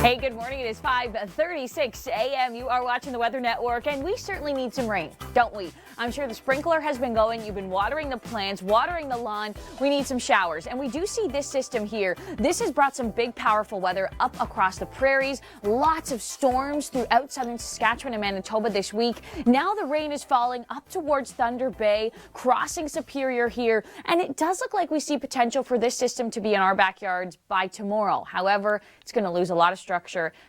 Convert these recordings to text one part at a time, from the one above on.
Hey, good morning. It is 5:36 a.m. You are watching the Weather Network, and we certainly need some rain, don't we? I'm sure the sprinkler has been going. You've been watering the plants, watering the lawn. We need some showers, and we do see this system here. This has brought some big, powerful weather up across the prairies. Lots of storms throughout southern Saskatchewan and Manitoba this week. Now the rain is falling up towards Thunder Bay, crossing Superior here, and it does look like we see potential for this system to be in our backyards by tomorrow. However, it's going to lose a lot of structure.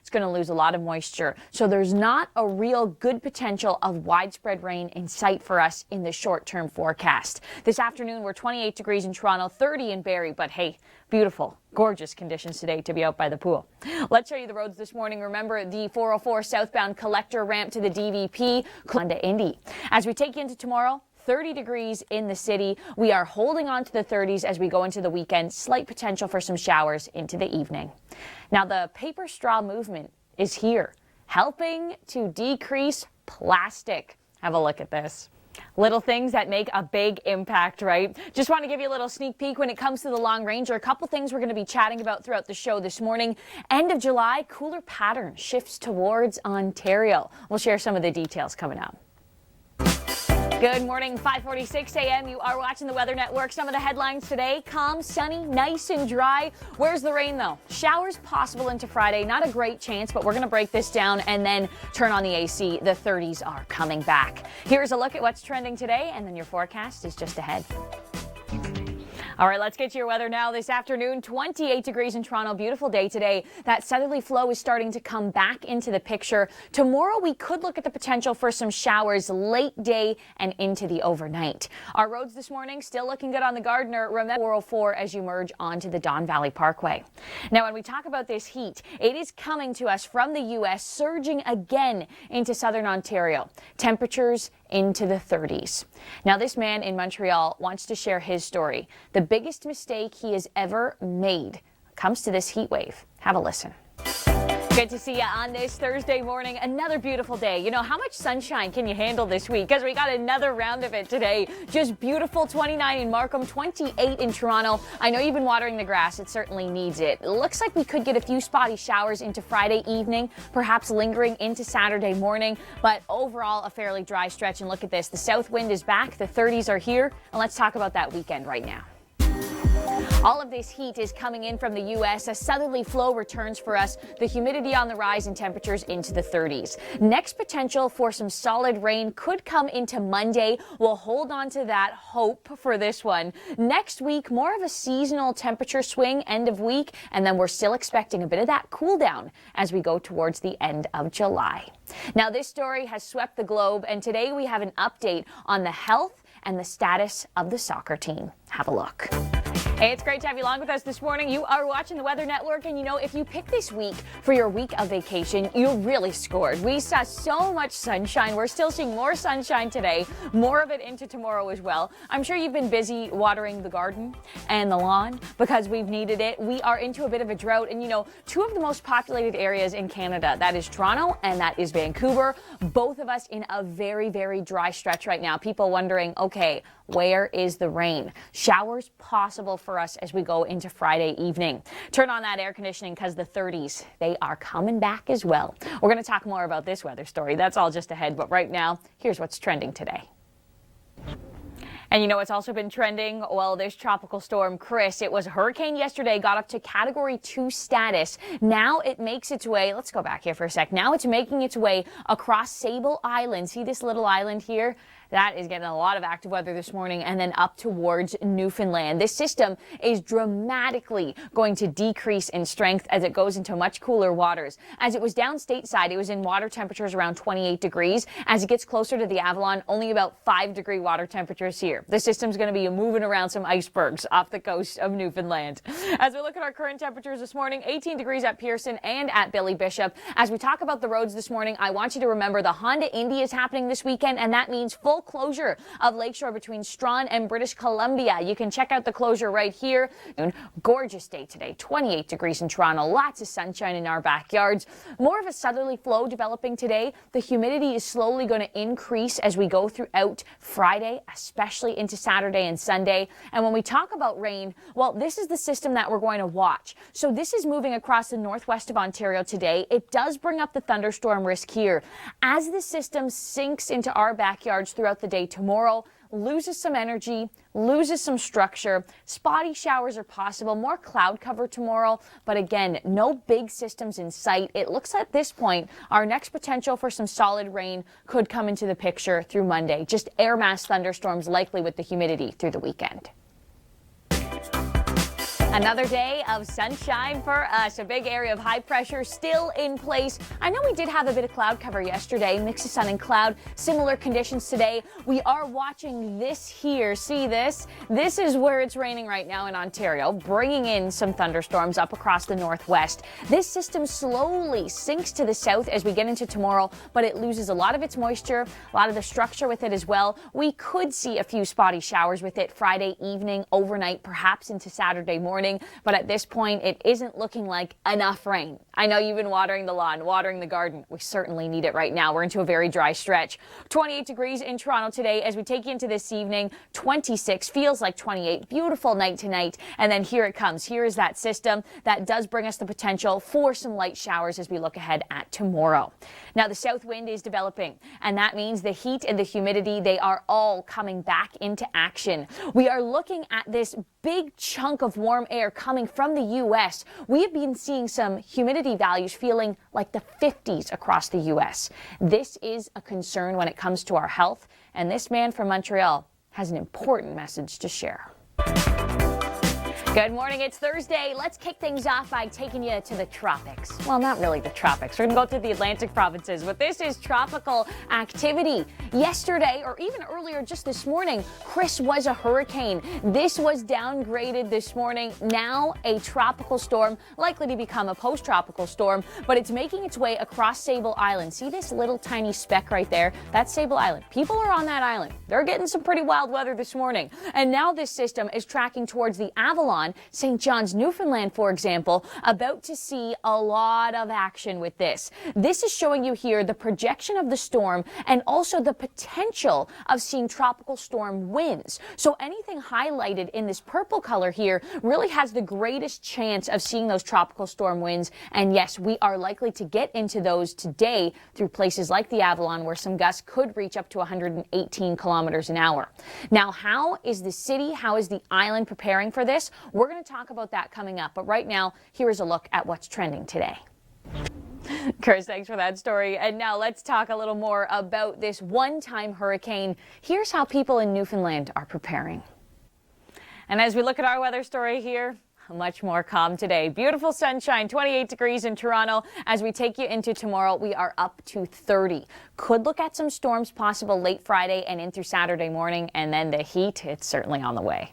It's going to lose a lot of moisture. So there's not a real good potential of widespread rain in sight for us in the short-term forecast. This afternoon, we're 28 degrees in Toronto, 30 in Barrie, but hey, beautiful, gorgeous conditions today to be out by the pool. Let's show you the roads this morning. Remember the 404 southbound collector ramp to the DVP, Honda Indy. As we take you into tomorrow, 30 degrees in the city. We are holding on to the 30s as we go into the weekend. Slight potential for some showers into the evening. Now, the paper straw movement is here, helping to decrease plastic. Have a look at this. Little things that make a big impact, right? Just want to give you a little sneak peek when it comes to the Long Range. A couple things we're going to be chatting about throughout the show this morning. End of July, cooler pattern shifts towards Ontario. We'll share some of the details coming up. Good morning, 5:46 a.m. You are watching the Weather Network. Some of the headlines today: calm, sunny, nice and dry. Where's the rain, though? Showers possible into Friday. Not a great chance, but we're going to break this down and then turn on the AC. The 30s are coming back. Here's a look at what's trending today, and then your forecast is just ahead. All right, let's get to your weather now. This afternoon, 28 degrees in Toronto. Beautiful day today. That southerly flow is starting to come back into the picture. Tomorrow, we could look at the potential for some showers late day and into the overnight. Our roads this morning still looking good on the Gardiner. Remember 404 as you merge onto the Don Valley Parkway. Now, when we talk about this heat, it is coming to us from the U.S., surging again into southern Ontario. Temperatures into the 30s. Now, this man in Montreal wants to share his story. The biggest mistake he has ever made comes to this heat wave. Have a listen. Good to see you on this Thursday morning. Another beautiful day. You know, how much sunshine can you handle this week? Because we got another round of it today. Just beautiful. 29 in Markham, 28 in Toronto. I know you've been watering the grass. It certainly needs it. It looks like we could get a few spotty showers into Friday evening, perhaps lingering into Saturday morning. But overall, a fairly dry stretch. And look at this. The south wind is back. The 30s are here. And let's talk about that weekend right now. All of this heat is coming in from the U.S. A southerly flow returns for us. The humidity on the rise and temperatures into the 30s. Next potential for some solid rain could come into Monday. We'll hold on to that hope for this one. Next week, more of a seasonal temperature swing end of week, and then we're still expecting a bit of that cool down as we go towards the end of July. Now, this story has swept the globe, and today we have an update on the health and the status of the soccer team. Have a look. Hey, it's great to have you along with us this morning. You are watching the Weather Network, and you know, if you pick this week for your week of vacation, you really scored. We saw so much sunshine. We're still seeing more sunshine today, more of it into tomorrow as well. I'm sure you've been busy watering the garden and the lawn because we've needed it. We are into a bit of a drought, and you know, two of the most populated areas in Canada, that is Toronto and that is Vancouver, both of us in a very, very dry stretch right now. People wondering, okay, where is the rain? Showers possible for us as we go into Friday evening. Turn on that air conditioning because the 30s, they are coming back as well. We're going to talk more about this weather story. That's all just ahead. But right now, here's what's trending today. And you know what's also been trending? Well, this tropical storm, Chris. It was a hurricane yesterday, got up to Category 2 status. Now it makes its way, let's go back here for a sec. Now it's making its way across Sable Island. See this little island here? That is getting a lot of active weather this morning, and then up towards Newfoundland. This system is dramatically going to decrease in strength as it goes into much cooler waters. As it was down stateside, it was in water temperatures around 28 degrees. As it gets closer to the Avalon, only about 5-degree water temperatures here. The system's going to be moving around some icebergs off the coast of Newfoundland. As we look at our current temperatures this morning, 18 degrees at Pearson and at Billy Bishop. As we talk about the roads this morning, I want you to remember the Honda Indy is happening this weekend, and that means full closure of lakeshore between Strawn and British Columbia. You can check out the closure right here. Gorgeous day today, 28 degrees in Toronto, lots of sunshine in our backyards. More of a southerly flow developing today. The humidity is slowly going to increase as we go throughout Friday, especially into Saturday and Sunday. And when we talk about rain, well, this is the system that we're going to watch. So this is moving across the northwest of Ontario today. It does bring up the thunderstorm risk here. As the system sinks into our backyards throughout the day tomorrow, loses some energy, loses some structure. Spotty showers are possible, more cloud cover tomorrow, but again, no big systems in sight. It looks at this point, our next potential for some solid rain could come into the picture through Monday. Just air mass thunderstorms likely with the humidity through the weekend. Another day of sunshine for us. A big area of high pressure still in place. I know we did have a bit of cloud cover yesterday, mix of sun and cloud. Similar conditions today. We are watching this here. See this? This is where it's raining right now in Ontario, bringing in some thunderstorms up across the northwest. This system slowly sinks to the south as we get into tomorrow, but it loses a lot of its moisture, a lot of the structure with it as well. We could see a few spotty showers with it Friday evening, overnight, perhaps into Saturday morning. But at this point, it isn't looking like enough rain. I know you've been watering the lawn, watering the garden. We certainly need it right now. We're into a very dry stretch. 28 degrees in Toronto today as we take you into this evening. 26 feels like 28. Beautiful night tonight. And then here it comes. Here is that system that does bring us the potential for some light showers as we look ahead at tomorrow. Now, the south wind is developing, and that means the heat and the humidity, they are all coming back into action. We are looking at this big chunk of warm air coming from the U.S. We have been seeing some humidity values feeling like the 50s across the U.S. This is a concern when it comes to our health, and this man from Montreal has an important message to share. Good morning, it's Thursday. Let's kick things off by taking you to the tropics. Well, not really the tropics. We're going to go to the Atlantic provinces, but this is tropical activity. Yesterday, or even earlier just this morning, Chris was a hurricane. This was downgraded this morning. Now a tropical storm, likely to become a post-tropical storm, but it's making its way across Sable Island. See this little tiny speck right there? That's Sable Island. People are on that island. They're getting some pretty wild weather this morning. And now this system is tracking towards the Avalon, St. John's, Newfoundland, for example, about to see a lot of action with this. This is showing you here the projection of the storm and also the potential of seeing tropical storm winds. So anything highlighted in this purple color here really has the greatest chance of seeing those tropical storm winds. And yes, we are likely to get into those today through places like the Avalon, where some gusts could reach up to 118 kilometers an hour. Now, how is the city, how is the island preparing for this? We're going to talk about that coming up, but right now, here is a look at what's trending today. Chris, thanks for that story. And now let's talk a little more about this one-time hurricane. Here's how people in Newfoundland are preparing. And as we look at our weather story here, much more calm today. Beautiful sunshine, 28 degrees in Toronto. As we take you into tomorrow, we are up to 30. Could look at some storms possible late Friday and into Saturday morning, and then the heat, it's certainly on the way.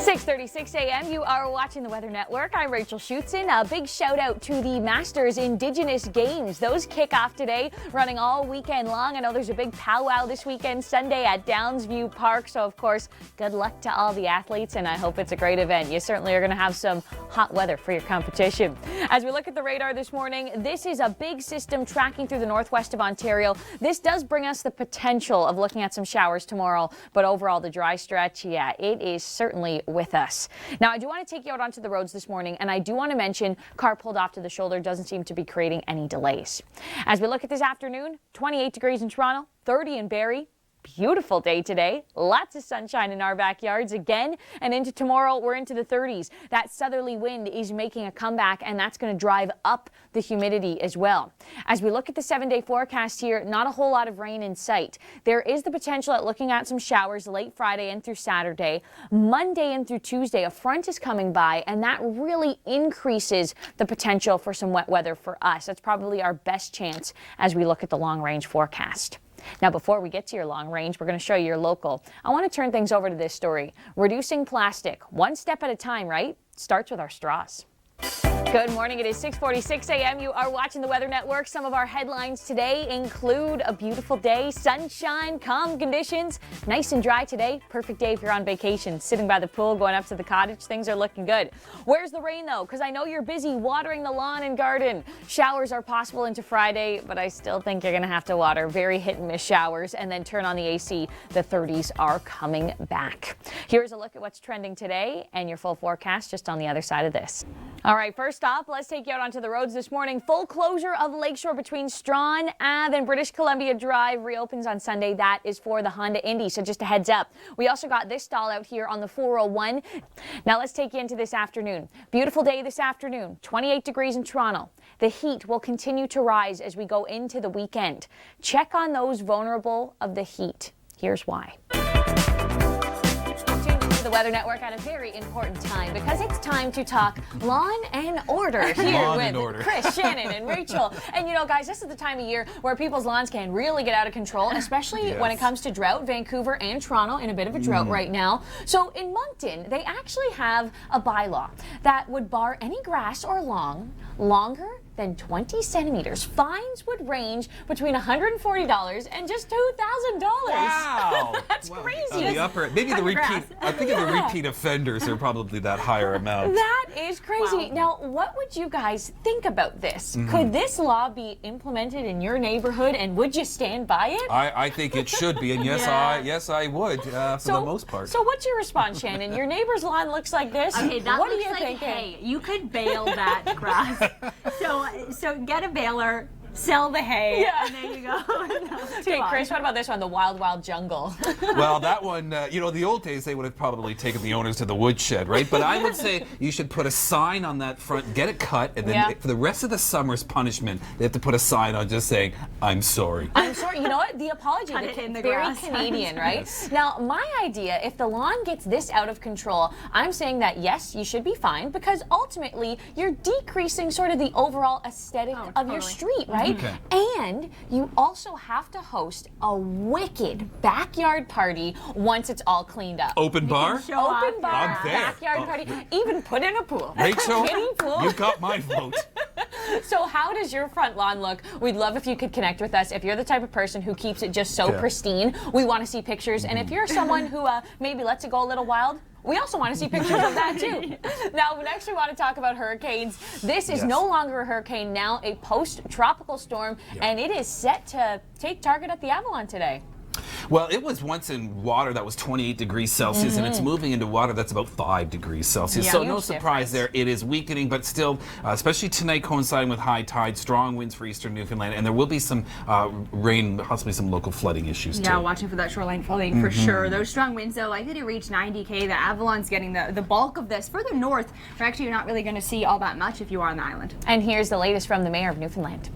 6:36 a.m. You are watching the Weather Network. I'm Rachel Schoutsen. A big shout out to the Masters Indigenous Games. Those kick off today, running all weekend long. I know there's a big powwow this weekend, Sunday at Downsview Park. So, of course, good luck to all the athletes, and I hope it's a great event. You certainly are going to have some hot weather for your competition. As we look at the radar this morning, this is a big system tracking through the northwest of Ontario. This does bring us the potential of looking at some showers tomorrow, but overall, the dry stretch, yeah, it is certainly with us. Now, I do want to take you out onto the roads this morning, and I do want to mention car pulled off to the shoulder doesn't seem to be creating any delays. As we look at this afternoon, 28 degrees in Toronto, 30 in Barrie. Beautiful day today. Lots of sunshine in our backyards again, and into tomorrow we're into the 30s. That southerly wind is making a comeback, and that's going to drive up the humidity as well. As we look at the 7-day forecast here, not a whole lot of rain in sight. There is the potential at looking at some showers late Friday and through Saturday. Monday and through Tuesday, a front is coming by, and that really increases the potential for some wet weather for us. That's probably our best chance as we look at the long range forecast. Now, before we get to your long range, we're going to show you your local. I want to turn things over to this story. Reducing plastic, one step at a time, right? Starts with our straws. Good morning. It is 6:46 a.m. You are watching the Weather Network. Some of our headlines today include a beautiful day, sunshine, calm conditions, nice and dry today. Perfect day if you're on vacation, sitting by the pool, going up to the cottage. Things are looking good. Where's the rain, though? Because I know you're busy watering the lawn and garden. Showers are possible into Friday, but I still think you're going to have to water. Very hit and miss showers, and then turn on the AC. The 30s are coming back. Here's a look at what's trending today and your full forecast just on the other side of this. All right, first off, let's take you out onto the roads this morning. Full closure of Lakeshore between Strawn Ave and British Columbia Drive reopens on Sunday. That is for the Honda Indy, so just a heads up. We also got this stall out here on the 401. Now let's take you into this afternoon. Beautiful day this afternoon, 28 degrees in Toronto. The heat will continue to rise as we go into the weekend. Check on those vulnerable of the heat. Here's why. The Weather Network at a very important time because it's time to talk lawn and order here with Chris, Shannon, and Rachel. And you know, guys, this is the time of year where people's lawns can really get out of control, especially when it comes to drought. Vancouver and Toronto in a bit of a drought right now. So in Moncton, they actually have a bylaw that would bar any grass or lawn longer than 20 centimeters. Fines would range between $140 and just $2,000. Wow. That's crazy. The upper, maybe the repeat, I think the repeat offenders are probably that higher amount. That is crazy. Wow. Now, what would you guys think about this? Could this law be implemented in your neighborhood, and would you stand by it? I think it should be, and yes, I would for the most part. So what's your response, Shannon? Your neighbor's lawn looks like this. Okay, that what looks are you like thinking? hay. You could bale that grass. So get a baler, sell the hay, and there you go. Okay, Chris, what about this one, the Wild Wild Jungle? Well, that one, you know, the old days, they would have probably taken the owners to the woodshed, right? But I would say you should put a sign on that front, get it cut, and then for the rest of the summer's punishment, they have to put a sign on just saying, I'm sorry. I'm sorry. You know what? The apology, in the very grass. Canadian, right? Now, my idea, if the lawn gets this out of control, I'm saying that, yes, you should be fined because ultimately you're decreasing sort of the overall aesthetic of your street, right? Okay. And you also have to host a wicked backyard party once it's all cleaned up. Open bar? Open bar, I'm there. backyard party, even put in a pool. Rachel, Kidding pool. you got my vote. So how does your front lawn look? We'd love if you could connect with us. If you're the type of person who keeps it just so pristine, we want to see pictures. And if you're someone who maybe lets it go a little wild, we also want to see pictures of that too. Now, next we want to talk about hurricanes. This is no longer a hurricane, now a post-tropical storm, and it is set to take target at the Avalon today. Well, it was once in water that was 28 degrees Celsius, and it's moving into water that's about 5 degrees Celsius. So no surprise there. It is weakening, but still, especially tonight coinciding with high tide, strong winds for eastern Newfoundland, and there will be some rain, possibly some local flooding issues too. Yeah, watching for that shoreline flooding for sure. Those strong winds, though, likely to reach 90 km. The Avalon's getting the bulk of this. Further north, we're actually not really going to see all that much if you are on the island. And here's the latest from the mayor of Newfoundland.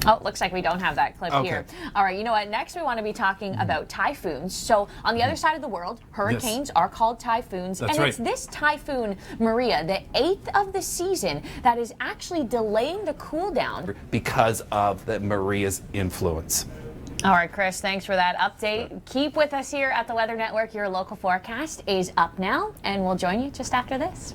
Oh, looks like we don't have that clip here. All right, you know what? Next, we want to be talking about typhoons. So, on the other side of the world, hurricanes are called typhoons. That's and it's this typhoon, Maria, the 8th of the season, that is actually delaying the cool down because of Maria's influence. All right, Chris, thanks for that update. Keep with us here at the Weather Network. Your local forecast is up now, and we'll join you just after this.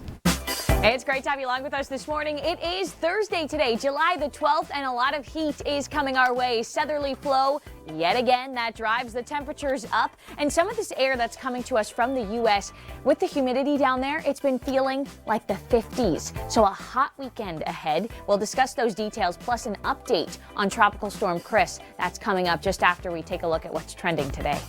Hey, it's great to have you along with us this morning. It is Thursday today, July the 12th, and a lot of heat is coming our way. Southerly flow, yet again, that drives the temperatures up. And some of this air that's coming to us from the U.S., with the humidity down there, it's been feeling like the 50s. So a hot weekend ahead. We'll discuss those details, plus an update on Tropical Storm Chris. That's coming up just after we take a look at what's trending today.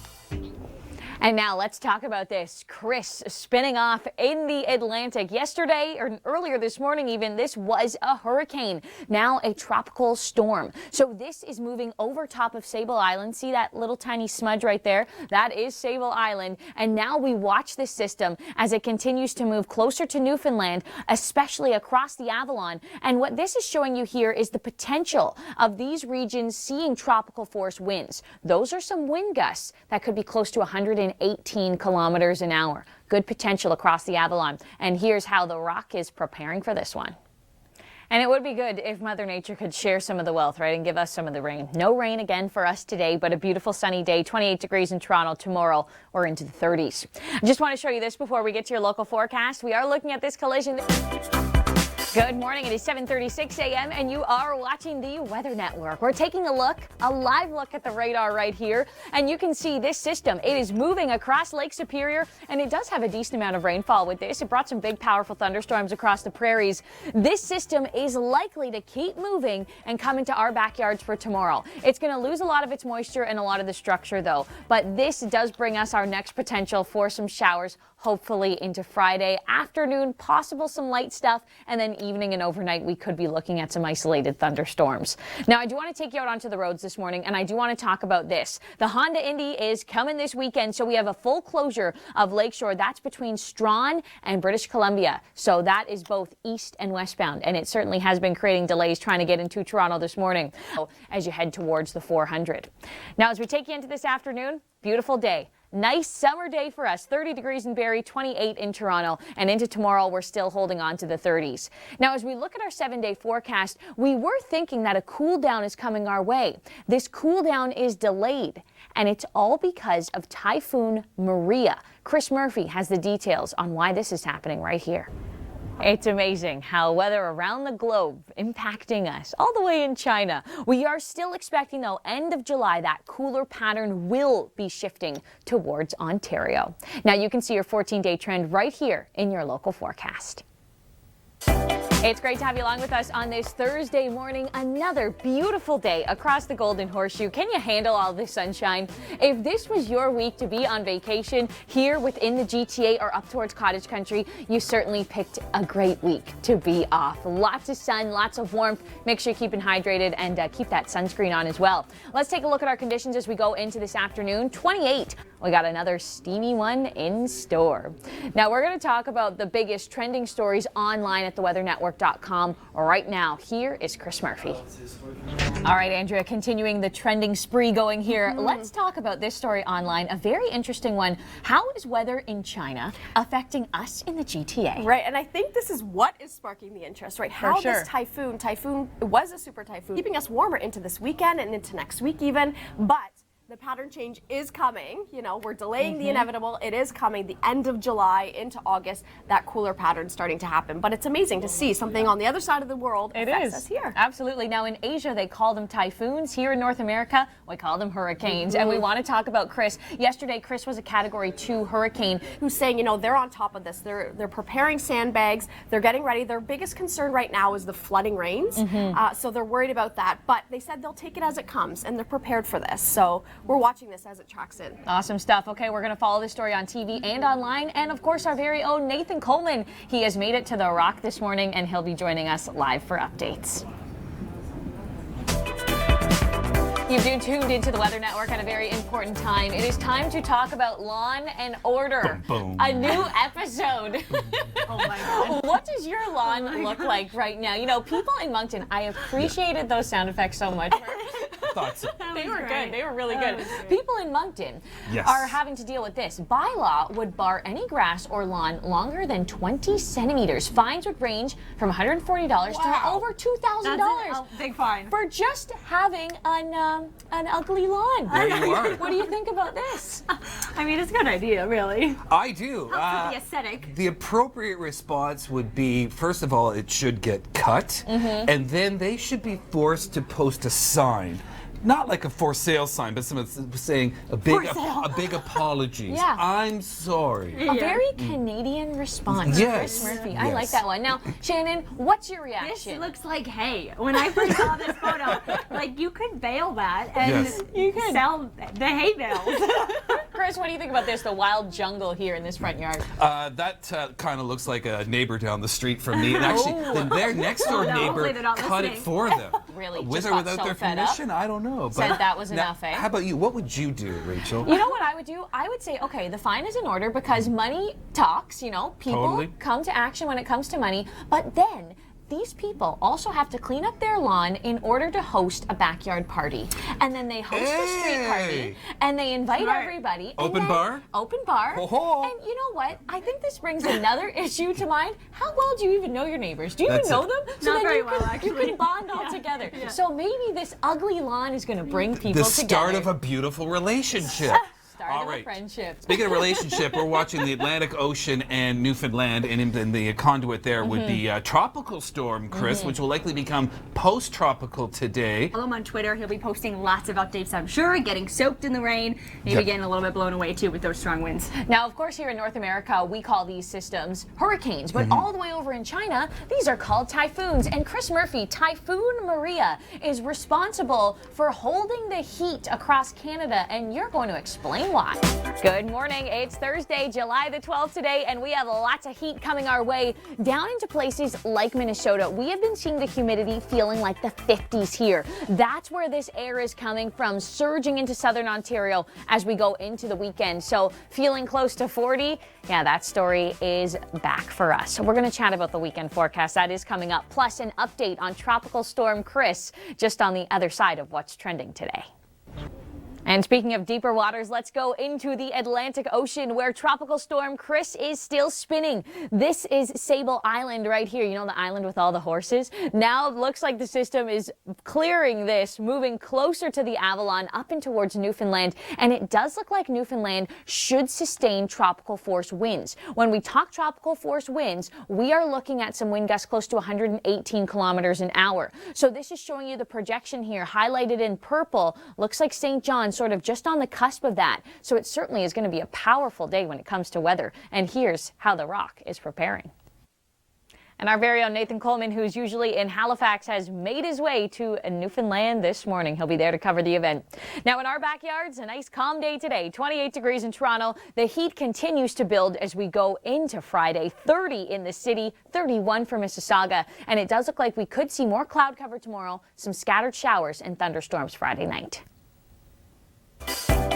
And now let's talk about this. Chris spinning off in the Atlantic. Yesterday, or earlier this morning even, this was a hurricane, now a tropical storm. So this is moving over top of Sable Island. See that little tiny smudge right there? That is Sable Island. And now we watch this system as it continues to move closer to Newfoundland, especially across the Avalon. And what this is showing you here is the potential of these regions seeing tropical force winds. Those are some wind gusts that could be close to 118 kilometers an hour. Good potential across the Avalon. And here's how the Rock is preparing for this one. And it would be good if Mother Nature could share some of the wealth, right, and give us some of the rain. No rain again for us today, but a beautiful sunny day, 28 degrees in Toronto. Tomorrow, we're into the 30s. I just want to show you this before we get to your local forecast. We are looking at this collision. Good morning. It is 7:36 a.m. and you are watching the Weather Network. We're taking a live look at the radar right here, and you can see this system. It is moving across Lake Superior, and it does have a decent amount of rainfall with this. It brought some big, powerful thunderstorms across the prairies. This system is likely to keep moving and come into our backyards for tomorrow. It's going to lose a lot of its moisture and a lot of the structure, though. But this does bring us our next potential for some showers, hopefully into Friday afternoon, possible some light stuff, and then evening and overnight we could be looking at some isolated thunderstorms. Now, I do want to take you out onto the roads this morning, and I do want to talk about this. The Honda Indy is coming this weekend, so we have a full closure of Lakeshore. That's between Strawn and British Columbia. So that is both east and westbound, and it certainly has been creating delays trying to get into Toronto this morning as you head towards the 400. Now, as we take you into this afternoon, beautiful day. Nice summer day for us, 30 degrees in Barrie, 28 in Toronto, and into tomorrow we're still holding on to the 30s. Now, as we look at our 7-day forecast, we were thinking that a cool down is coming our way. This cool down is delayed, and it's all because of Typhoon Maria. Chris Murphy has the details on why this is happening right here. It's amazing how weather around the globe impacting us, all the way in China. We are still expecting, though, end of July, that cooler pattern will be shifting towards Ontario. Now, you can see your 14-day trend right here in your local forecast. It's great to have you along with us on this Thursday morning. Another beautiful day across the Golden Horseshoe. Can you handle all this sunshine? If this was your week to be on vacation here within the GTA or up towards cottage country, you certainly picked a great week to be off. Lots of sun, lots of warmth. Make sure you're keeping hydrated and keep that sunscreen on as well. Let's take a look at our conditions as we go into this afternoon. 28. We got another steamy one in store. Now, we're going to talk about the biggest trending stories online at theweathernetwork.com. Right now, here is Chris Murphy. All right, Andrea, continuing the trending spree going here. Let's talk about this story online, a very interesting one. How is weather in China affecting us in the GTA? Right, and I think this is what is sparking the interest, right? How this typhoon was a super typhoon, keeping us warmer into this weekend and into next week even, but the pattern change is coming. You know, we're delaying the inevitable. It is coming. The end of July into August, that cooler pattern starting to happen. But it's amazing to see something on the other side of the world affects us here. Absolutely. Now, in Asia, they call them typhoons. Here in North America, we call them hurricanes. And we want to talk about Chris. Yesterday, Chris was a Category 2 hurricane. Who's saying, you know, they're on top of this. They're preparing sandbags. They're getting ready. Their biggest concern right now is the flooding rains. So they're worried about that. But they said they'll take it as it comes, and they're prepared for this. So we're watching this as it tracks in. Awesome stuff. Okay, we're going to follow this story on TV and online. And of course, our very own Nathan Coleman. He has made it to the Rock this morning, and he'll be joining us live for updates. You've been tuned into the Weather Network at a very important time. It is time to talk about Lawn and Order. Boom, boom. A new episode. Oh my God. What does your lawn look like right now? You know, people in Moncton, I appreciated those sound effects so much. Thought so. They were good. They were really good. People in Moncton are having to deal with this. By law, would bar any grass or lawn longer than 20 centimeters. Fines would range from $140 to over $2,000. Big fine. For just having an ugly lawn. There you are. What do you think about this? I mean, it's a good idea, really. I do. Helps with the aesthetic. The appropriate response would be, first of all, it should get cut, and then they should be forced to post a sign. Not like a for sale sign, but someone saying a big apologies. Yeah. I'm sorry. A very Canadian response, Yes. Chris Murphy. Yes. I like that one. Now, Shannon, what's your reaction? This looks like hay. When I first saw this photo, like you could bale that and you could sell the hay bales. Chris, what do you think about this? The wild jungle here in this front yard. That kind of looks like a neighbor down the street from me. And actually, their next door neighbor cut it for them. Really? With Just or got without so their fed up? permission, I don't know. Said But that was now, enough, eh? How about you? What would you do, Rachel? You know what I would do? I would say, okay, the fine is in order because money talks, you know, people Totally. come to action when it comes to money, but then these people also have to clean up their lawn in order to host a backyard party. And then they host a street party, and they invite everybody. Open bar? Open bar. Oh. And you know what? I think this brings another issue to mind. How well do you even know your neighbors? Do you even know them? So not very well, actually. You can bond all together. Yeah. So maybe this ugly lawn is going to bring people together. The start of a beautiful relationship. All right. Friendship. Speaking of relationship, we're watching the Atlantic Ocean and Newfoundland, and in the conduit there would be a tropical storm, Chris, which will likely become post-tropical today. Follow him on Twitter. He'll be posting lots of updates, I'm sure, getting soaked in the rain, maybe getting a little bit blown away, too, with those strong winds. Now, of course, here in North America, we call these systems hurricanes, but all the way over in China, these are called typhoons. And Chris Murphy, Typhoon Maria, is responsible for holding the heat across Canada, and you're going to explain why. Good morning. It's Thursday, July the 12th today, and we have lots of heat coming our way down into places like Minnesota. We have been seeing the humidity feeling like the 50s here. That's where this air is coming from, surging into southern Ontario as we go into the weekend. So feeling close to 40, yeah, that story is back for us. So we're going to chat about the weekend forecast. That is coming up, plus an update on Tropical Storm Chris, just on the other side of what's trending today. And speaking of deeper waters, let's go into the Atlantic Ocean where Tropical Storm Chris is still spinning. This is Sable Island right here. You know the island with all the horses? Now it looks like the system is clearing this, moving closer to the Avalon up and towards Newfoundland. And it does look like Newfoundland should sustain tropical force winds. When we talk tropical force winds, we are looking at some wind gusts close to 118 kilometers an hour. So this is showing you the projection here highlighted in purple. Looks like St. John's sort of just on the cusp of that. So it certainly is going to be a powerful day when it comes to weather. And here's how the Rock is preparing. And our very own Nathan Coleman, who's usually in Halifax, has made his way to Newfoundland this morning. He'll be there to cover the event. Now in our backyards, a nice calm day today, 28 degrees in Toronto. The heat continues to build as we go into Friday, 30 in the city, 31 for Mississauga. And it does look like we could see more cloud cover tomorrow, some scattered showers and thunderstorms Friday night.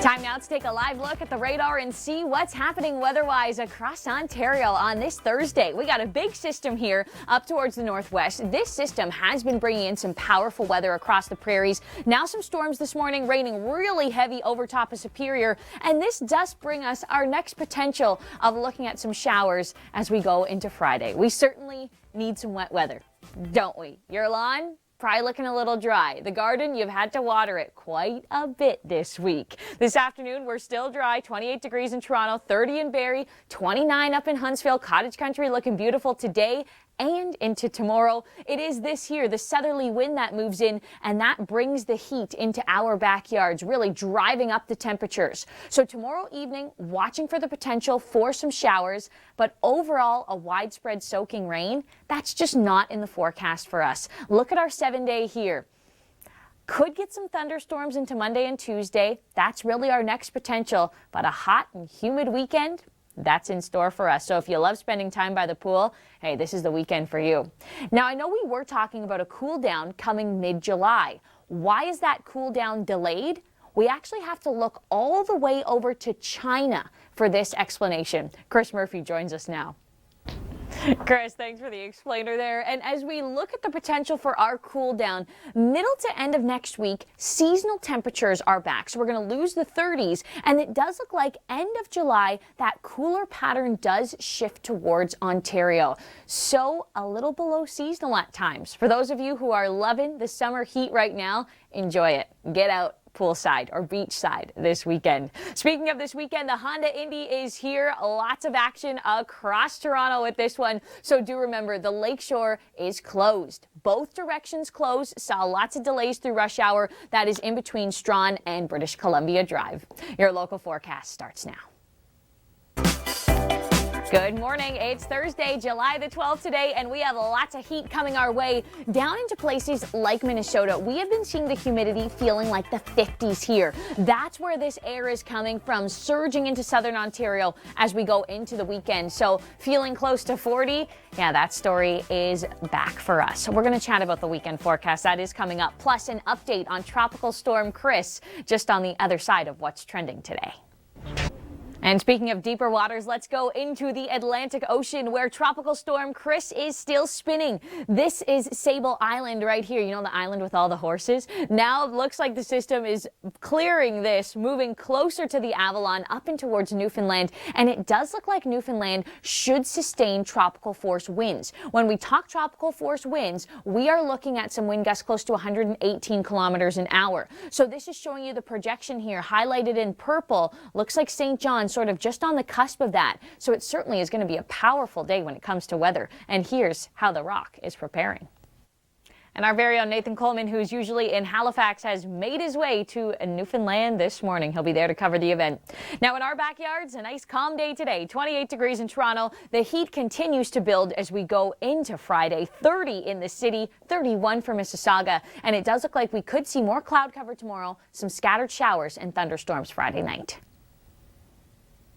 Time now to take a live look at the radar and see what's happening weather-wise across Ontario on this Thursday. We got a big system here up towards the northwest. This system has been bringing in some powerful weather across the prairies. Now some storms this morning, raining really heavy over top of Superior. And this does bring us our next potential of looking at some showers as we go into Friday. We certainly need some wet weather, don't we? Your lawn? Probably looking a little dry. The garden, you've had to water it quite a bit this week. This afternoon, we're still dry, 28 degrees in Toronto, 30 in Barrie, 29 up in Huntsville, Cottage Country looking beautiful today and into tomorrow. It is this here, the southerly wind that moves in, and that brings the heat into our backyards, really driving up the temperatures. So tomorrow evening, watching for the potential for some showers, but overall a widespread soaking rain, that's just not in the forecast for us. Look at our 7-day here. Could get some thunderstorms into Monday and Tuesday. That's really our next potential, but a hot and humid weekend, that's in store for us. So if you love spending time by the pool, hey, this is the weekend for you. Now, I know we were talking about a cool down coming mid-July. Why is that cool down delayed? We actually have to look all the way over to China for this explanation. Chris Murphy joins us now. Chris, thanks for the explainer there. And as we look at the potential for our cool down, middle to end of next week, seasonal temperatures are back. So we're going to lose the 30s. And it does look like end of July, that cooler pattern does shift towards Ontario. So a little below seasonal at times. For those of you who are loving the summer heat right now, enjoy it. Get out poolside or beachside this weekend. Speaking of this weekend, the Honda Indy is here. Lots of action across Toronto with this one. So do remember, the lakeshore is closed. Both directions closed. Saw lots of delays through rush hour. That is in between Strawn and British Columbia Drive. Your local forecast starts now. Good morning. It's Thursday, July the 12th today, and we have lots of heat coming our way down into places like Minnesota. We have been seeing the humidity feeling like the 50s here. That's where this air is coming from, surging into southern Ontario as we go into the weekend. So feeling close to 40, yeah, that story is back for us. So we're going to chat about the weekend forecast. That is coming up, plus an update on Tropical Storm Chris, just on the other side of what's trending today. And speaking of deeper waters, let's go into the Atlantic Ocean where Tropical Storm Chris is still spinning. This is Sable Island right here. You know, the island with all the horses? Now it looks like the system is clearing this, moving closer to the Avalon up and towards Newfoundland. And it does look like Newfoundland should sustain tropical force winds. When we talk tropical force winds, we are looking at some wind gusts close to 118 kilometers an hour. So this is showing you the projection here highlighted in purple. Looks like St. John's sort of just on the cusp of that. So it certainly is going to be a powerful day when it comes to weather. And here's how the Rock is preparing. And our very own Nathan Coleman, who's usually in Halifax, has made his way to Newfoundland this morning. He'll be there to cover the event. Now in our backyards, a nice calm day today, 28 degrees in Toronto. The heat continues to build as we go into Friday, 30 in the city, 31 for Mississauga. And it does look like we could see more cloud cover tomorrow, some scattered showers and thunderstorms Friday night.